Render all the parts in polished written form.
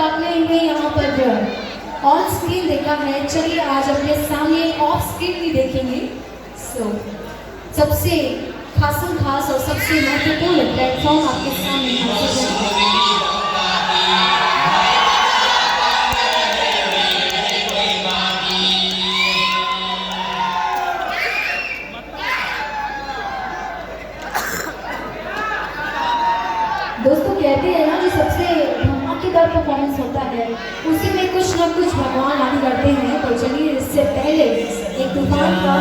आपने इन्हें यहाँ पर ऑन स्क्रीन देखा है, चलिए आज अपने सामने ऑफ स्क्रीन भी देखेंगे। सबसे खास और सबसे महत्वपूर्ण प्लेटफॉर्म आपके सामने है। दोस्तों कहते हैं ना, जो सबसे धमाकेदार परफॉर्मेंस होता है उसी में कुछ ना कुछ भगवान आदि करते हैं। तो चलिए इससे पहले एक तूफान का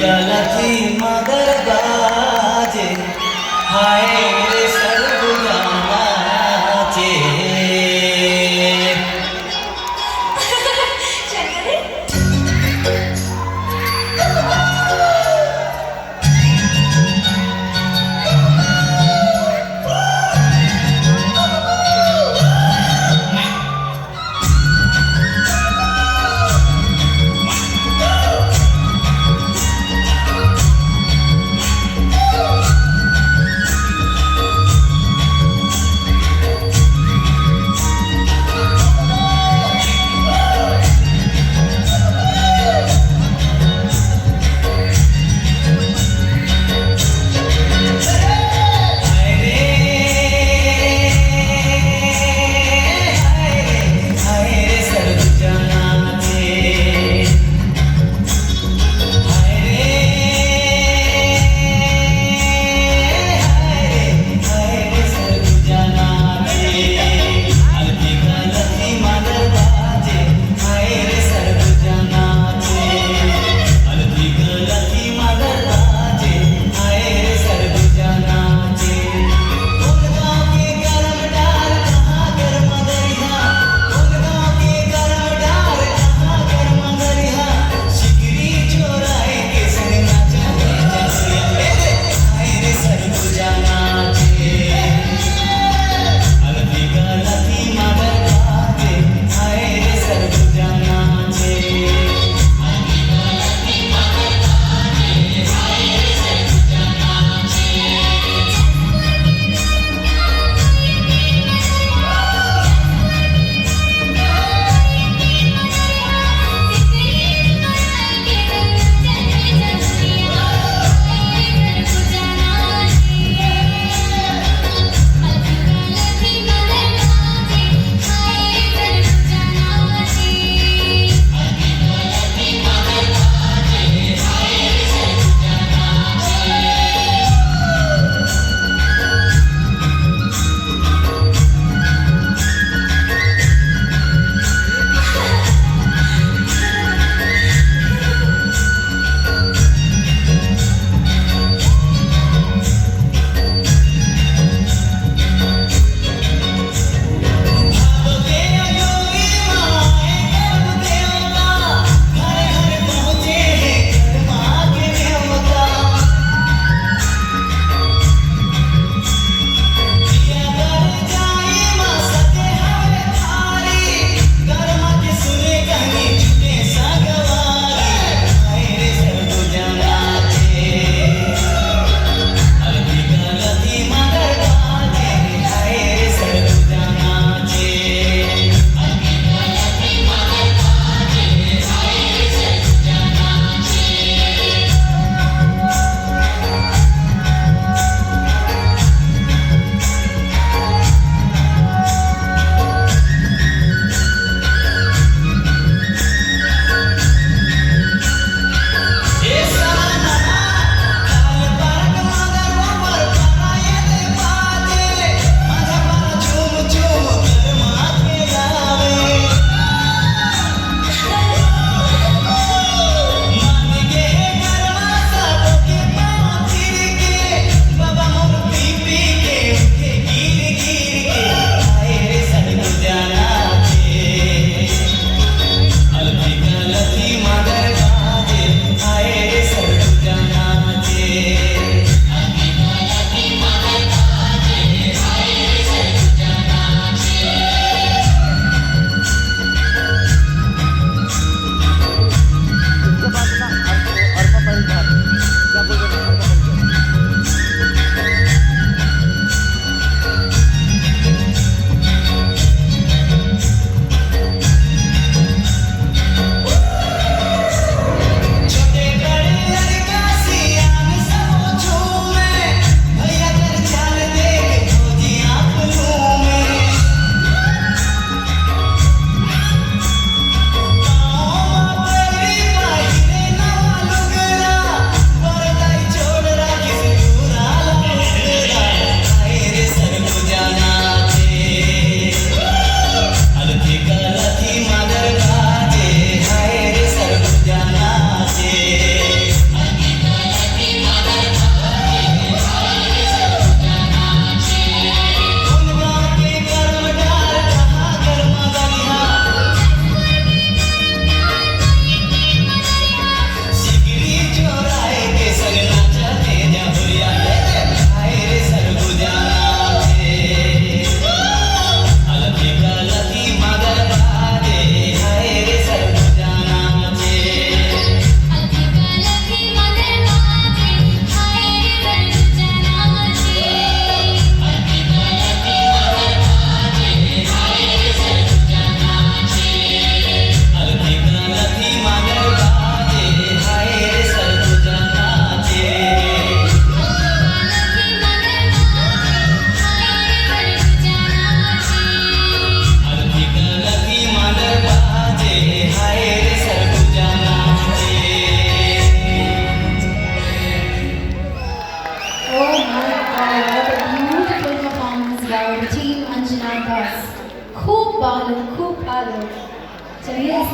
अलथी मगर गाजे हाय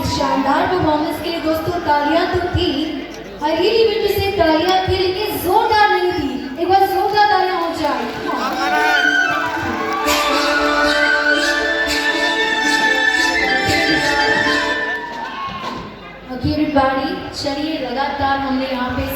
इस शानदार परफॉर्मेंस के लिए दोस्तों तालियां तो थी, आई रियली विल टू से तालियां थी, लेकिन जोरदार नहीं थी। एक बार जोरदार तालियां हो जाए। ओके एवरीबॉडी, चलिए लगातार हमने यहाँ पे